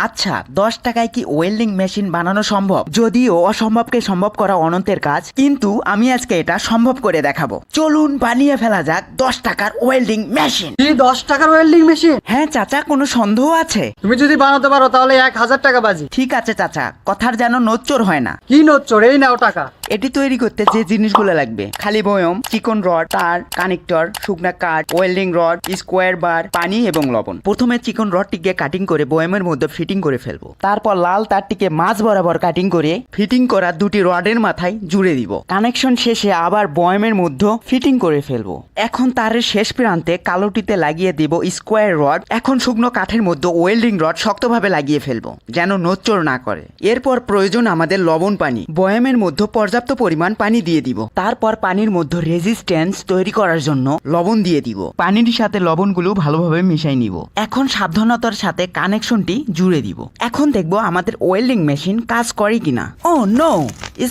আচ্ছা, 10 টাকায় কি ওয়েল্ডিং মেশিন বানানো সম্ভব? যদিও অসম্ভবকে সম্ভব করা অনন্তের কাজ, কিন্তু আমি আজকে এটা সম্ভব করে দেখাবো। চলুন বানিয়ে ফেলা যাক 10 টাকার ওয়েল্ডিং মেশিন। কি 10 টাকার ওয়েল্ডিং মেশিন? হ্যাঁ চাচা, কোনো সন্দেহ আছে? তুমি যদি বানাতে পারো তাহলে 1000 টাকা বাজি। ঠিক আছে চাচা, কথার যেন নোচ্চর হয় না। কি নচ্চর, এই নাও টাকা। এটি তৈরি করতে যে জিনিসগুলো লাগবে: খালি বয়ম, চিকন রড, তার, কানেক্টর, শুকনা কাঠ, ওয়েল্ডিং রড, স্কোয়ার বার, পানি এবং লবণ। প্রথমে চিকন রডটিকে কাটিং করে বয়মের মধ্যে ফিটিং করে ফেলবো। তারপর লাল তারটিকে মাঝ বরাবর কাটিং করে ফিটিং করা দুটি রডের মাথায় জুড়ে দিব। কানেকশন শেষে আবার বয়মের মধ্যে ফিটিং করে ফেলবো। এখন তারের শেষ প্রান্তে কালোটিতে লাগিয়ে দিব স্কোয়ার রড। এখন শুকনো কাঠের মধ্যে ওয়েল্ডিং রড শক্তভাবে লাগিয়ে ফেলবো, যেন নোচ্চর না করে। এরপর প্রয়োজন আমাদের লবণ পানি। বয়মের মধ্যে পর্যাপ্ত পরিমাণ পানি দিয়ে দিব। তারপর পানির মধ্যে রেজিস্ট্যান্স তৈরি করার জন্য লবণ দিয়ে দিব। পানির সাথে লবণগুলো ভালোভাবে মিশাই নিব। এখন সাবধানতার সাথে কানেকশনটি জুড়ে দিব। এখন দেখব আমাদের ওয়েল্ডিং মেশিন কাজ করে কিনা। ও নো,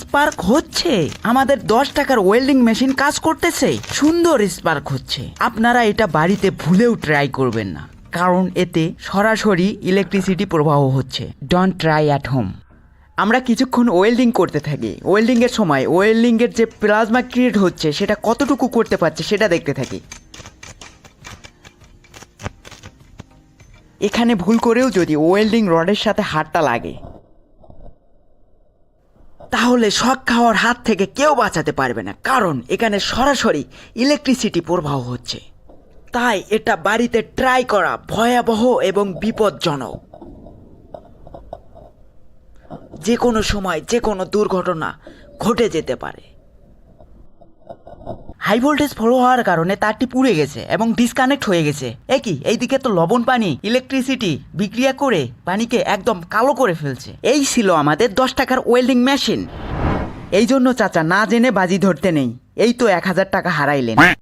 স্পার্ক হচ্ছে। আমাদের 10 টাকার ওয়েল্ডিং মেশিন কাজ করতেছে। সুন্দর স্পার্ক হচ্ছে। আপনারা এটা বাড়িতে ভুলেও ট্রাই করবেন না, কারণ এতে সরাসরি ইলেকট্রিসিটি প্রবাহ হচ্ছে। Don't try at home. আমরা কিছুক্ষণ ওয়েল্ডিং করতে থাকি। ওয়েল্ডিং এর সময় ওয়েল্ডিং এর যে প্লাজমা ক্রিয়েট হচ্ছে সেটা কতটুকু করতে পারছে সেটা দেখতে থাকি। এখানে ভুল করেও যদি ওয়েল্ডিং রডের সাথে হাতটা লাগে, তাহলে শক খাওয়ার হাত থেকে কেউ বাঁচাতে পারবে না, কারণ এখানে সরাসরি ইলেকট্রিসিটি প্রবাহ হচ্ছে। তাই এটা বাড়িতে ট্রাই করা ভয়াবহ এবং বিপজ্জনক। যে কোনো সময় যে কোনো দুর্ঘটনা ঘটে যেতে পারে। হাই ভোল্টেজ ফলো হওয়ার কারণে তারটি পুড়ে গেছে এবং ডিসকানেক্ট হয়ে গেছে। একই এইদিকে তো লবণ পানি ইলেকট্রিসিটি বিক্রিয়া করে পানিকে একদম কালো করে ফেলছে। এই ছিল আমাদের 10 টাকার ওয়েল্ডিং মেশিন। এই জন্য চাচা না জেনে বাজি ধরতে নেই। এই তো 1000 টাকা হারাইলেন।